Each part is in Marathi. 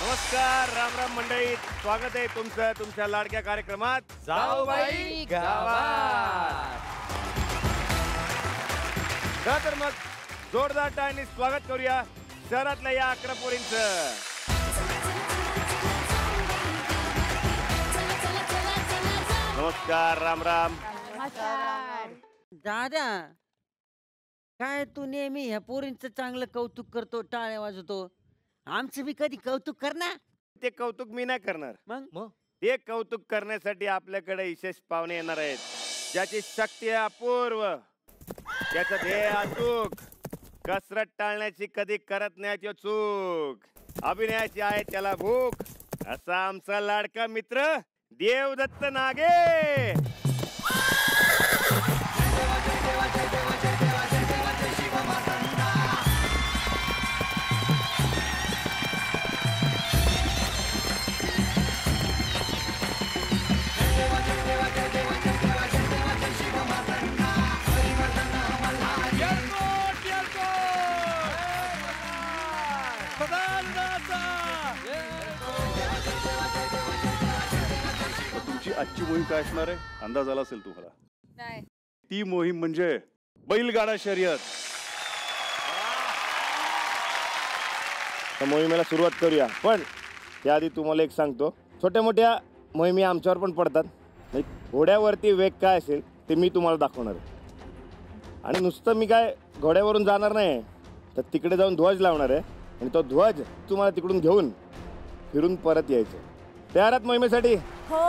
नमस्कार, राम राम मंडळी, स्वागत आहे तुमचं तुमच्या लाडक्या कार्यक्रमात जाऊबाई गावात. तर मग जोरदार टाळ्यांनी स्वागत करूया शहरातल्या या 11 पोरींचं. नमस्कार, राम राम. दादा, काय तू नेहमी ह्या पोरींचं चांगलं कौतुक करतो, टाळ्या वाजवतो. आमचं बी कधी कौतुक कर ना. ते कौतुक मी नाही करणार. मग ते कौतुक करण्यासाठी आपल्याकडे विशेष पाहुणे येणार आहेत, ज्याची शक्ती आहे अपूर्व, त्याचं ध्येय अचूक, कसरत टाळण्याची कधी करत नाही चूक, अभिनयाची आहे त्याला भूक, असा आमचा लाडका मित्र देवदत्त नागे. तुमची आजची मोहीम काय असणार आहे अंदाज आला असेल तुम्हाला? नाही. ती मोहीम म्हणजे बैलगाडा शर्यत. मोहिमेला सुरुवात करूया, पण त्याआधी तुम्हाला एक सांगतो, छोट्या मोठ्या मोहिमी आमच्यावर पण पडतात. घोड्यावरती वेग काय असेल ते मी तुम्हाला दाखवणार आहे. आणि नुसतं मी काय घोड्यावरून जाणार नाही, तर तिकडे जाऊन ध्वज लावणार आहे आणि तो ध्वज तुम्हाला तिकडून घेऊन फिरून परत यायचं. तयार आहात मोहिमेसाठी? हो.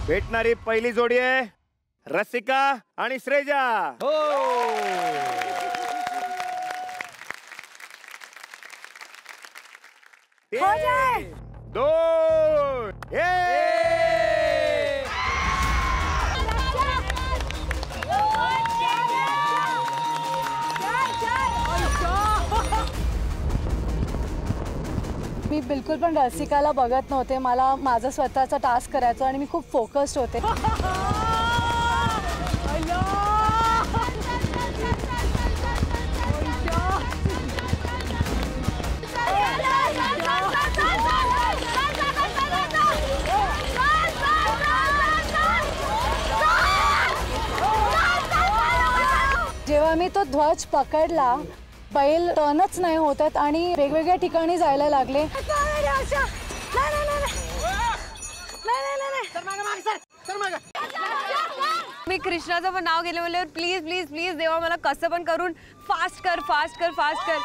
भेटणारी पहिली जोडी आहे रसिका आणि श्रेजा. हो. दोन. मी बिलकुल पण रसिकाला बघत नव्हते. मला माझा स्वतःचा टास्क करायचा आणि मी खूप फोकस्ड होते. जेव्हा मी तो ध्वज पकडला, बैल टर्नच नाही होतात आणि वेगवेगळ्या ठिकाणी जायला लागले. मी कृष्णाचं पण नाव घेतलं, म्हणल्यावर प्लीज प्लीज प्लीज देवा मला कसं पण करून फास्ट कर फास्ट कर फास्ट कर.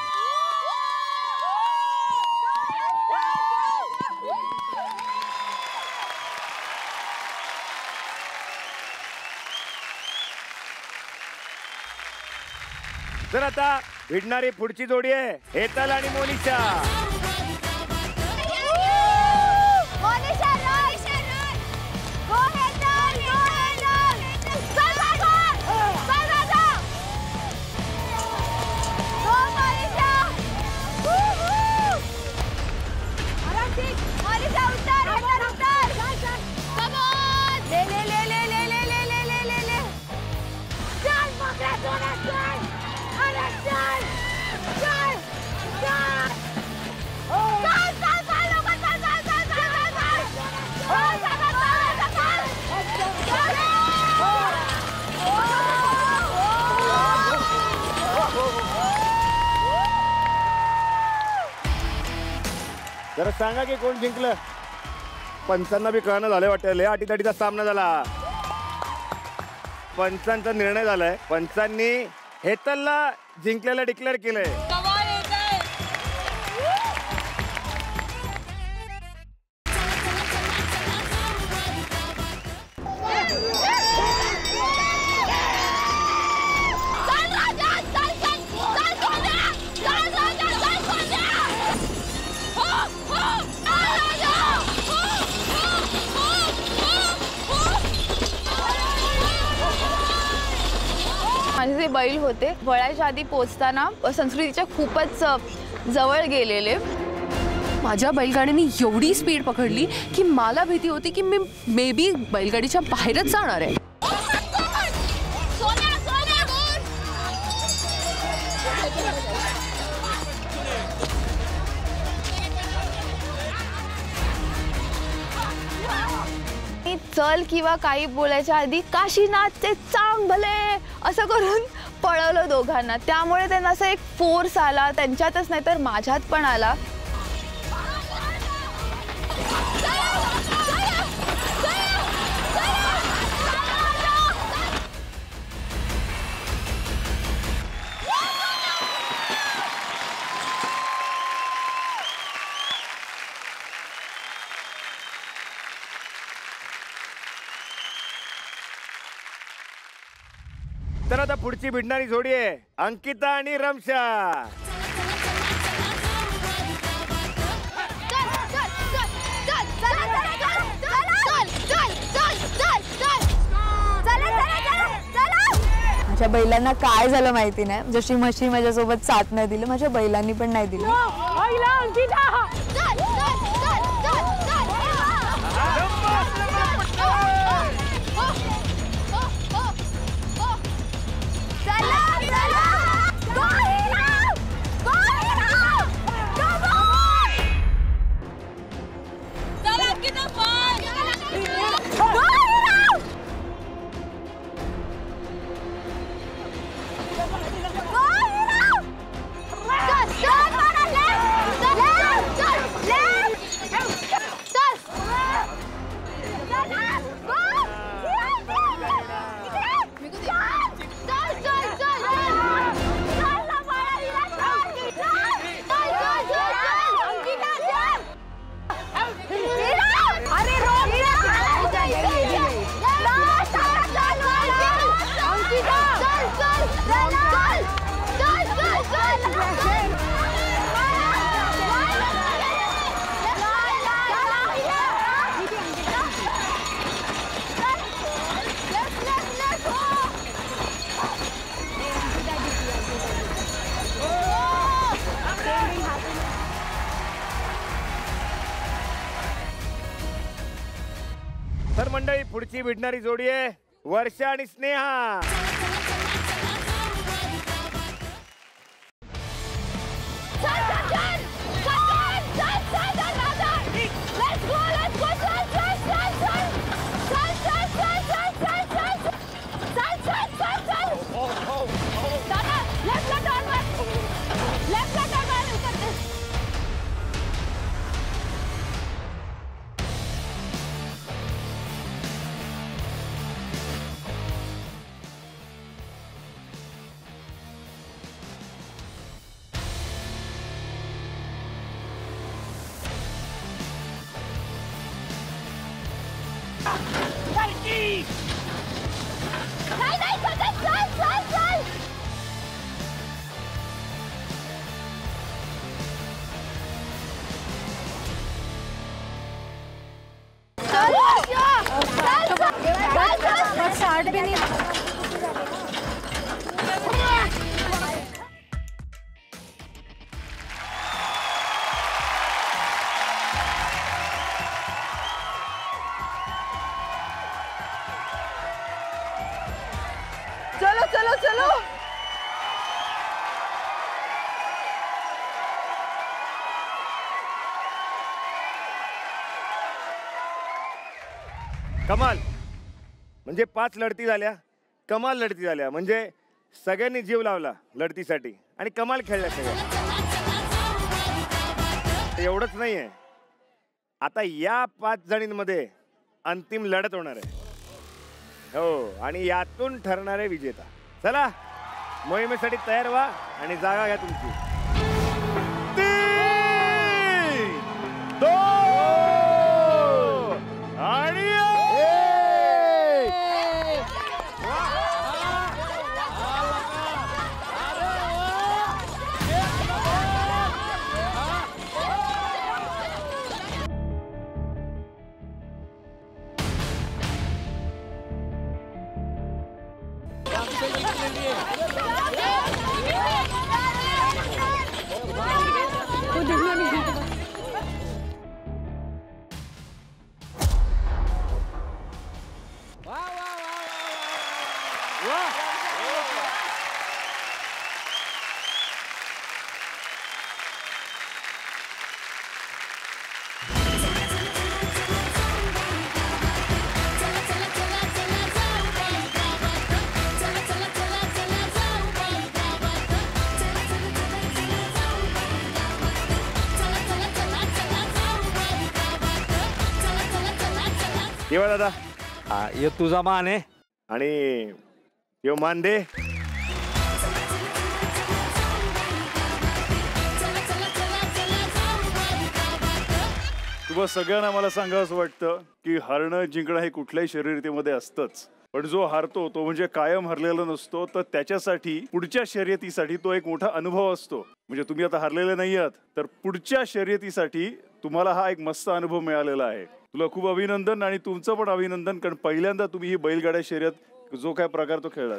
तर आता भिडणारी पुढची जोडी आहे हेतल आणि मोनिशा. जरा सांगा की कोण जिंकलं? पंचांना बी कळणं झालं वाटतं. अटीतटीचा सामना झाला. पंचांचा निर्णय झालाय. पंचांनी हेतलला जिंकलेला डिक्लेअर केलंय. माझे जे बैल होते वळायच्या आधी पोचताना संस्कृतीच्या खूपच जवळ गेलेले. माझ्या बैलगाडीने एवढी स्पीड पकडली की मला भीती होती की मी मे बी बैलगाडीच्या बाहेरच जाणार आहे. चल किंवा काही बोलायच्या आधी काशीनाथचे चांग भले असं करून पळवलं दोघांना. त्यामुळे त्यांना असं एक फोर्स आला त्यांच्यातच नाही तर माझ्यात पण आला. तर आता पुढची भिडणारी जोडी आहे अंकिता आणि रमशा. माझ्या बैलांना काय झालं माहिती नाही. जशी म्हशी माझ्यासोबत साथ नाही दिली माझ्या बैलांनी पण नाही दिली. तर मंडळी पुढची भिडणारी जोडी आहे वर्षा आणि स्नेहा. चलो चलो चलो. कमाल म्हणजे 5 लढती झाल्या. कमाल लढती झाल्या म्हणजे सगळ्यांनी जीव लावला लढतीसाठी आणि कमाल खेळल्या सगळ्या. एवढंच नाहीये आता या 5 जणींमध्ये अंतिम लढत होणार आहे. हो आणि यातून ठरणारे विजेता. चला मोहिमेसाठी तयार व्हा आणि जागा घ्या तुमची. 3, 2 आणि 1. केव्हा दादा ये तुझा मान आहे आणि यो मान दे. तुम्हा सगळ्यांना मला सांगावंसं वाटतं की हरणं जिंकणं हे कुठल्याही शर्यतीमध्ये असतंच, पण जो हारतो तो म्हणजे कायम हरलेला नसतो, तर त्याच्यासाठी पुढच्या शर्यतीसाठी तो एक मोठा अनुभव असतो. म्हणजे तुम्ही आता हरलेले नाही आहात, तर पुढच्या शर्यतीसाठी तुम्हाला हा एक मस्त अनुभव मिळालेला आहे. तुला खूप अभिनंदन आणि तुमचं पण अभिनंदन, कारण पहिल्यांदा तुम्ही ही बैलगाड्या शर्यत जो काय प्रकार तो खेळला.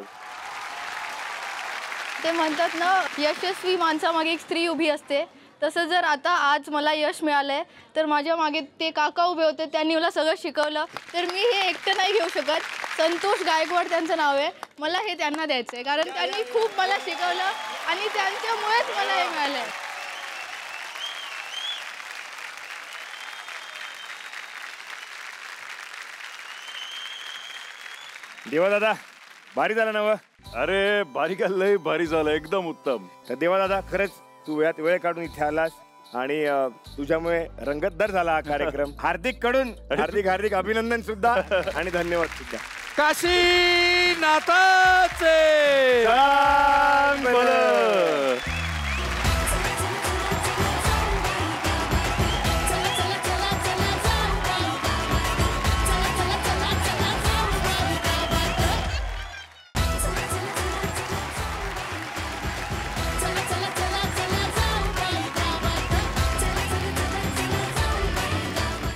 ते म्हणतात ना, यशस्वी माणसामागे एक स्त्री उभी असते. तसं जर आता आज मला यश मिळालंय तर माझ्या मागे ते काका उभे होते, त्यांनी मला सगळं शिकवलं. तर मी हे एकटं नाही घेऊ शकत. संतोष गायकवाड त्यांचं नाव आहे. मला हे त्यांना द्यायचं आहे, कारण त्यांनी खूप मला शिकवलं आणि त्यांच्यामुळेच मला हे मिळालंय. देवा दादा भारी झालं ना व? अरे भारी का, लय भारी झालं, एकदम उत्तम. तर देवा दादा खरंच तू यात वेळ काढून इथे आलास आणि तुझ्यामुळे रंगतदार झाला हा कार्यक्रम. हार्दिक कडून हार्दिक हार्दिक अभिनंदन सुद्धा आणि धन्यवाद सुद्धा. काशीनाथाचे चांग भलं.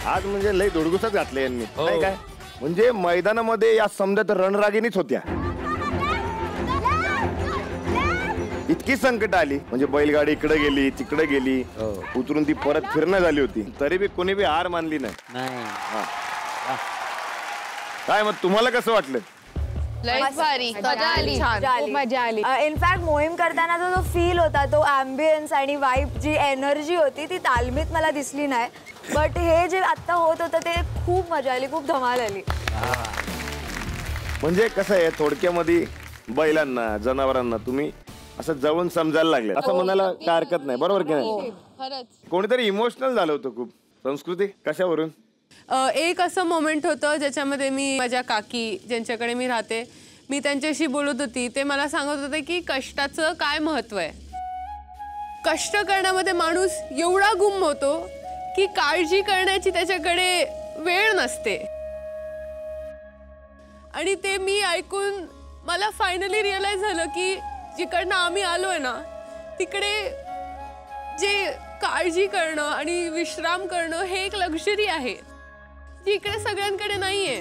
आज म्हणजे लय दोडगुसच घातले यांनी, नाही काय? म्हणजे मैदानामध्ये या समजा तर रणरागिणीच होत्या. इतकी संकट आली, म्हणजे बैलगाडी इकडे गेली तिकडे गेली, उतरून ती परत फिरणं झाली होती, तरी बी कोणी बी हार मानली नाही. काय मग तुम्हाला कसं वाटलं? मजा आली. इनफॅक्ट मोहीम करताना जो फील होता, तो ॲम्बियन्स आणि वाईब, जी एनर्जी होती ती तालमीत मला दिसली नाही. बट हे जे आता होत होतं ते खूप मजा आली, खूप धमाल आली. म्हणजे कसं आहे, थोडक्यामध्ये बैलांना जनावरांना तुम्ही असं जवळून समजायला लागले असं म्हणायला काय हरकत नाही, बरोबर की नाही? कोणीतरी इमोशनल झालं होतं खूप. संस्कृती कशावरून? एक असं मोमेंट होतं ज्याच्यामध्ये मी माझ्या काकी ज्यांच्याकडे मी राहते, मी त्यांच्याशी बोलत होती. ते मला सांगत होते की कष्टाचं काय महत्व आहे. कष्ट करण्यामध्ये माणूस एवढा गुम होतो की काळजी करण्याची त्याच्याकडे वेळ नसते. आणि ते मी ऐकून मला फायनली रिअलाइज झालं की जिकडनं आम्ही आलोय ना, तिकडे जे काळजी करणं आणि विश्राम करणं हे एक लक्झरी आहे, जी इकडे सगळ्यांकडे नाहीये.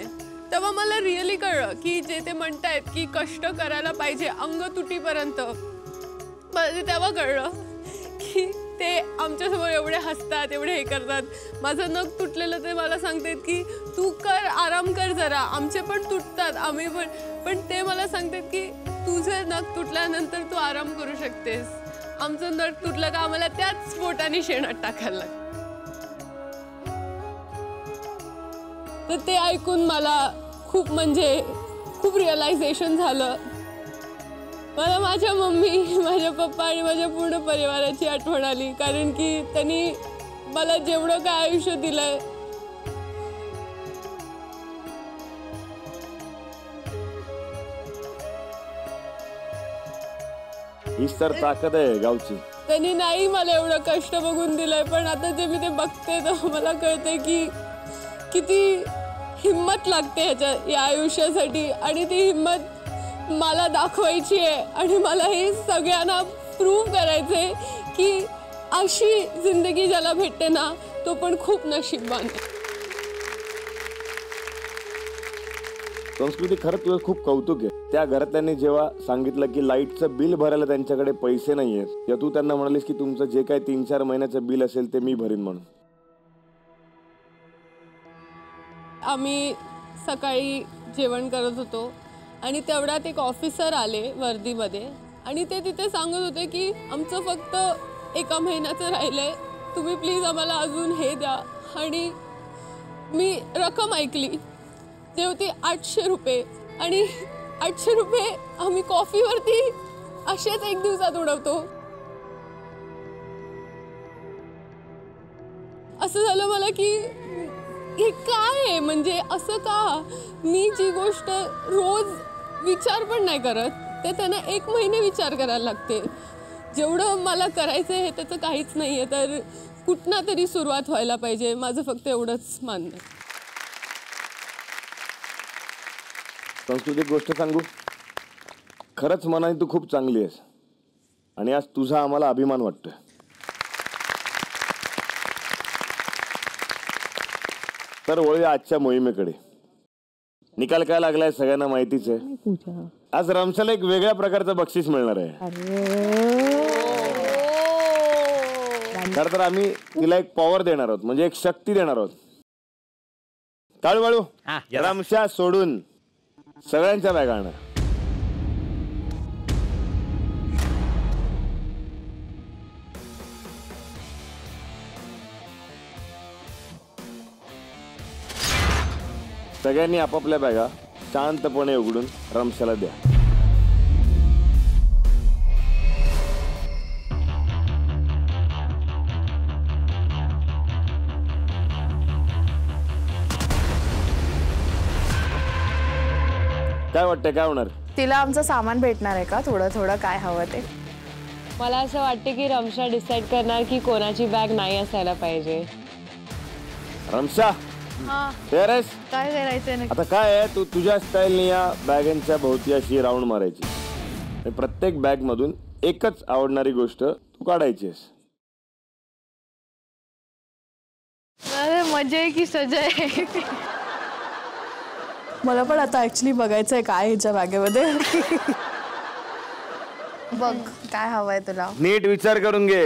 तेव्हा मला रिअली कळलं की जे ते म्हणतायत की कष्ट करायला पाहिजे अंग तुटीपर्यंत, मला तेव्हा कळलं की ते आमच्यासमोर एवढे हसतात, एवढे हे करतात. माझं नख तुटलेलं ते मला सांगतात की तू कर, आराम कर जरा, आमचे पण तुटतात आम्ही पण ते मला सांगतात की तुझं नख तुटल्यानंतर तू आराम करू शकतेस, आमचं नख तुटलं का आम्हाला त्याच पोटाने शेणात टाकायला लागतं. तर ते ऐकून मला खूप खूप रिअलायझेशन झालं. मला माझ्या मम्मी, माझ्या पप्पा आणि माझ्या पूर्ण परिवाराची आठवण आली, कारण की त्यांनी मला जेवढं काय आयुष्य दिलंय हीच तर ताकद आहे गावची. त्यांनी नाही मला एवढं कष्ट बघून दिलंय, पण आता जे मी ते बघते तर मला कळतंय की किती हिम्मत लागते या आयुष्यासाठी. आणि ती हिम्मत मला दाखवायची आहे आणि मला हे सगळ्यांना प्रूव्ह करायचंय की अशी जिंदगी ज्याला भेटते ना, तो पण खूप नशीबवान आहे. संस्कृती खरंच तुझं खूप कौतुक आहे. त्या घरातल्यांनी जेव्हा सांगितलं की लाईटचं बिल भरायला त्यांच्याकडे पैसे नाहीयेत, तेव्हा तू त्यांना म्हणालीस की तुमचं जे काही 3-4 महिन्याचं बिल असेल ते मी भरीन म्हणून. आम्ही सकाळी जेवण करत होतो आणि तेवढ्यात एक ऑफिसर आले वर्दीमध्ये आणि ते तिथे सांगत होते की आमचं फक्त 1 महिन्याचं राहिलंय, तुम्ही प्लीज आम्हाला अजून हे द्या. आणि मी रक्कम ऐकली, ते होती 800 रुपये. आणि 800 रुपये आम्ही कॉफीवरती असेच 1 दिवसात उडवतो. असं झालं मला की हे काय आहे, म्हणजे असं का? मी जी गोष्ट रोज विचार पण नाही करत ते त्यांना 1 महिने विचार करायला लागते. जेवढं मला करायचं आहे त्याचं काहीच नाही आहे, तर कुठनं तरी सुरुवात व्हायला पाहिजे. माझं फक्त एवढंच मानणं आहे. सांस्कृतिक गोष्ट सांगू, खरंच मनाने तू खूप चांगली आहेस आणि आज तुझा आम्हाला अभिमान वाटतोय. तर वळूया आजच्या मोहिमेकडे. निकाल काय लागलाय सगळ्यांना माहितीच आहे. आज रमशाला एक वेगळ्या प्रकारचं बक्षीस मिळणार आहे. खरं तर आम्ही तिला एक पॉवर देणार आहोत, म्हणजे एक शक्ती देणार आहोत. काळू रमशा सोडून सगळ्यांच्या बॅगा आणा. सगळ्यांनी आपापल्या बॅगा शांतपणे उघडून रमशाला द्या. काय वाटतंय, काय होणार? तिला आमचं सामान भेटणार आहे का? थोडं थोडं काय हवं ते. मला असं वाटतं की रमशा डिसाईड करणार की कोणाची बॅग नाही असायला पाहिजे. रमशा काय करायचंय? आता काय आहे, तू तुझ्या स्टाईलने या बॅगांच्या भोवती अशी राऊंड मारायची. प्रत्येक बॅग मधून एकच आवडणारी गोष्ट तू काढायची आहेस. अरे मजा आहे की सजा आहे? मला पण आता ऍक्च्युली बघायचंय काय ह्याच्या बॅगेमध्ये. बघ काय हवंय तुला. नीट विचार करून घे.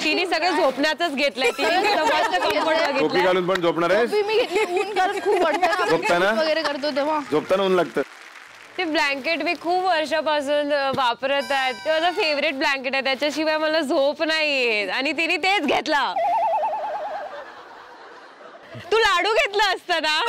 तिने सगळं झोपण्याचंच घेतलंय. टोपी घालून पण झोपणार आहेस? मी घेतली, ऊन कारण खूप वाटतं. झोपताना वगैरे करतो तेव्हा झोपताना ऊन लागतं. ते ब्लँकेट मी खूप वर्षापासून वापरत आहे. ते माझं फेवरेट ब्लँकेट आहे, त्याच्याशिवाय मला झोप नाही येत आणि तिने तेच घेतला. तू लाडू घेतला असता ना.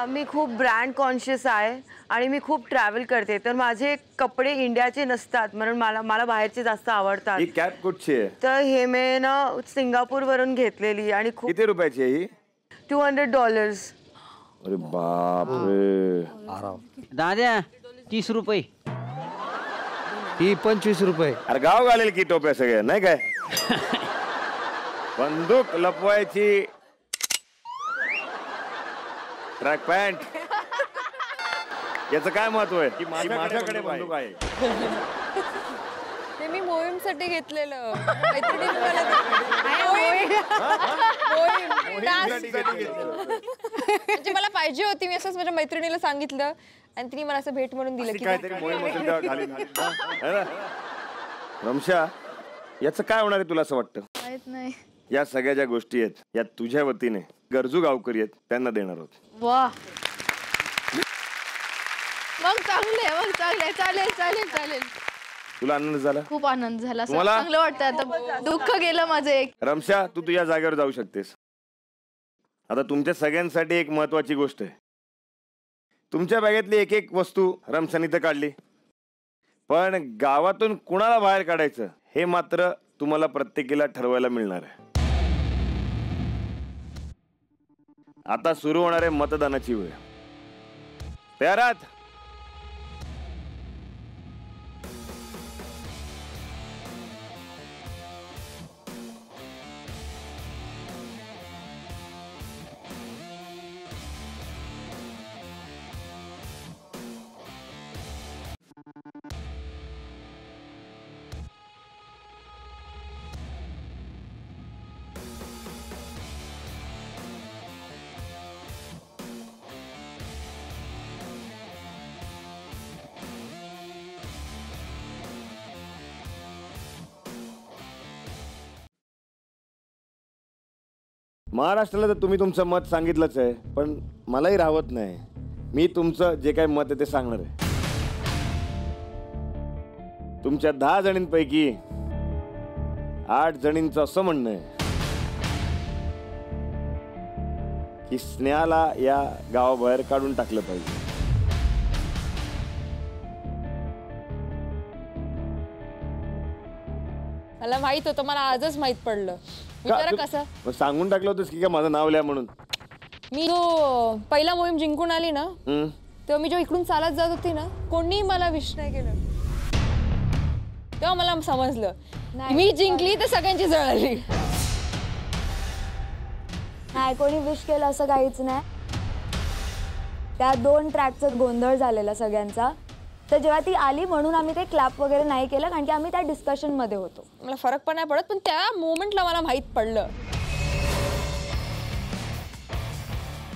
मी खूप ब्रँड कॉन्शियस आहे आणि मी खूप ट्रॅव्हल करते, तर माझे कपडे इंडियाचे नसतात म्हणून मला बाहेरचे जास्त आवडतात. ही कॅप कुठची आहे? तर हे मी ना सिंगापूर वरून घेतलेली आणि खूप. किती रुपयाची आहे ही? $200. अरे बाप रे. दादा 30 रुपये. ही 25 रुपये. अरे गाव घालेल की टोप्या सगळ्या, नाही काय? बंदूक लपवायची, ट्रॅक पॅन्ट, याचं काय महत्व आहे की माझ्याकडे बंदूक आहे. ते मी मोहीमसाठी घेतलेलं. म्हणजे मला पाहिजे होती, मी असंच माझ्या मैत्रिणीला सांगितलं आणि तिने मला असं भेट म्हणून दिलं की. रमशा, याचं काय होणार आहे तुला असं वाटतं? माहित नाही. या सगळ्या ज्या गोष्टी आहेत या तुझ्या वतीने गरजू गावकरी आहेत त्यांना देणार आहोत. वा, मग चांगले, मग चांगले. चालेल चालेल चालेल. तुला आनंद झाला? खूप आनंद झाला. तुम्हाला? चांगलं वाटतं आता. दुःख गेलं माझं एक. रमशा, तू तुझ्या जागेवर जाऊ शकतेस. आता तुमच्या सगळ्यांसाठी एक महत्वाची गोष्ट आहे. तुमच्या बॅगेतली एक एक वस्तू रमशाने तर काढली, पण गावातून कुणाला बाहेर काढायचं हे मात्र तुम्हाला प्रत्येकीला ठरवायला मिळणार आहे. आता सुरू होणारे मतदानाची वेळ. तयार आहात? महाराष्ट्राला तर तुम्ही तुमचं मत सांगितलंच आहे, पण मलाही राहत नाही. मी तुमचं जे काही मत आहे ते सांगणार आहे. तुमच्या 10 जणींपैकी 8 जणींचं असं म्हणणं आहे की स्नेहाला या गावाबाहेर काढून टाकलं पाहिजे. मला माहित होतं, मला आजच माहित पडलं. विचारा कसं मग सांगून टाकलं होतंस की काय माझं नाव लिहा म्हणून? मी जो पहिला मोहीम जिंकून आली ना तेव्हा मी जो इकडून चालत जात होती ना, कोणी मला विश नाही केलं. तेव्हा मला समजलं मी जिंकली तर सगळ्यांची जळाली. नाही, कोणी विश केलं असं काहीच नाही. त्या 2 ट्रॅकचा गोंधळ झालेला सगळ्यांचा. तर जेव्हा ती आली म्हणून आम्ही काही क्लॅप वगैरे नाही केलं, कारण की आम्ही त्या डिस्कशन मध्ये होतो. मला फरक पण नाही पडत, पण त्या मोमेंटला मला माहित पडलं.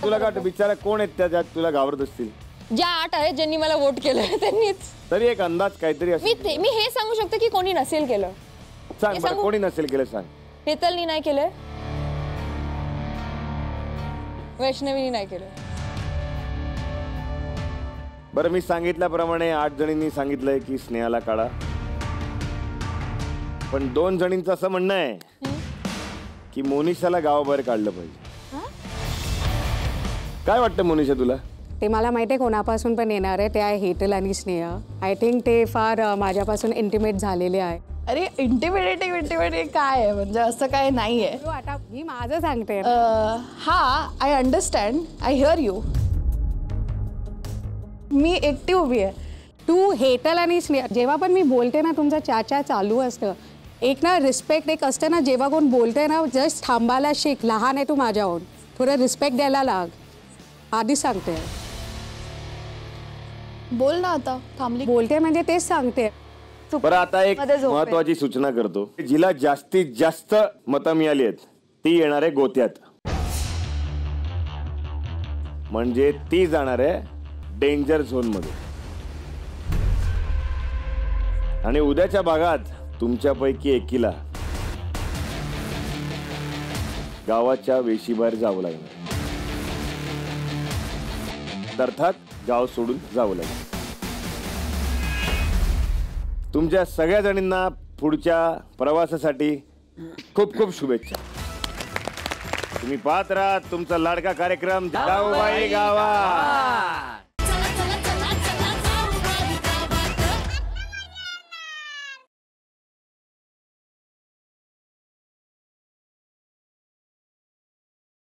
तुला काय बिचारा कोण आहेत त्या ज्यात तुला घाबरत असतील? ज्या 8 आहेत ज्यांनी मला वोट केलं त्यांनीच. तरी एक अंदाज काहीतरी असेल. मी हे सांगू शकते की कोणी नसेल केलं. सांग बरं, कोणी नसेल केलं सांग. हेतलनी नाही केलं, वैष्णवीनी नाही केलं. बरं, मी सांगितल्याप्रमाणे 8 जणींनी सांगितलंय की स्नेहाला काढा, पण 2 जणींचं असं म्हणणं आहे की मोनिशाला गावाबाहेर काढलं पाहिजे. काय वाटतं मोनिशा तुला? ते मला माहिती आहे कोणापासून पण येणार आहे. ते आहे हेतल आणि स्नेहा. आय थिंक ते फार माझ्यापासून इंटिमेट झालेले आहे. अरे इंटिमेट काय आहे, म्हणजे असं काय नाही आहे. आता मी माझं सांगते. हा, I understand, I hear you. मी एकटी उभी आहे. तू हेतल आणि स्नेहा जेव्हा पण मी बोलते ना, तुमचं चाचा चालू असतं. एक ना रिस्पेक्ट एक असतं ना, जेव्हा कोण बोलते ना जस्ट थांबायला शिक. लहान आहे तू माझ्याहून, थोडं रिस्पेक्ट द्यायला लाग. आधीच सांगते. बोल ना आता. थांबली बोलते म्हणजे तेच सांगते. बरं, आता एक महत्वाची सूचना करतो. जिला जास्तीत जास्त मतं मिळाली आहेत ती येणार आहे गोत्यात, म्हणजे ती जाणार आहे डेंजर झोन मध्ये. आणि उद्याच्या भागात तुमच्यापैकी एकीला गावाच्या वेशीबाहेर जावं लागणार. अर्थात गाव सोडून जावं लागेल. तुमच्या सगळ्या जणींना पुढच्या प्रवासासाठी खूप खूप शुभेच्छा. तुम्ही पाहत राहा तुमचा लाडका कार्यक्रम जाऊबाई गावात.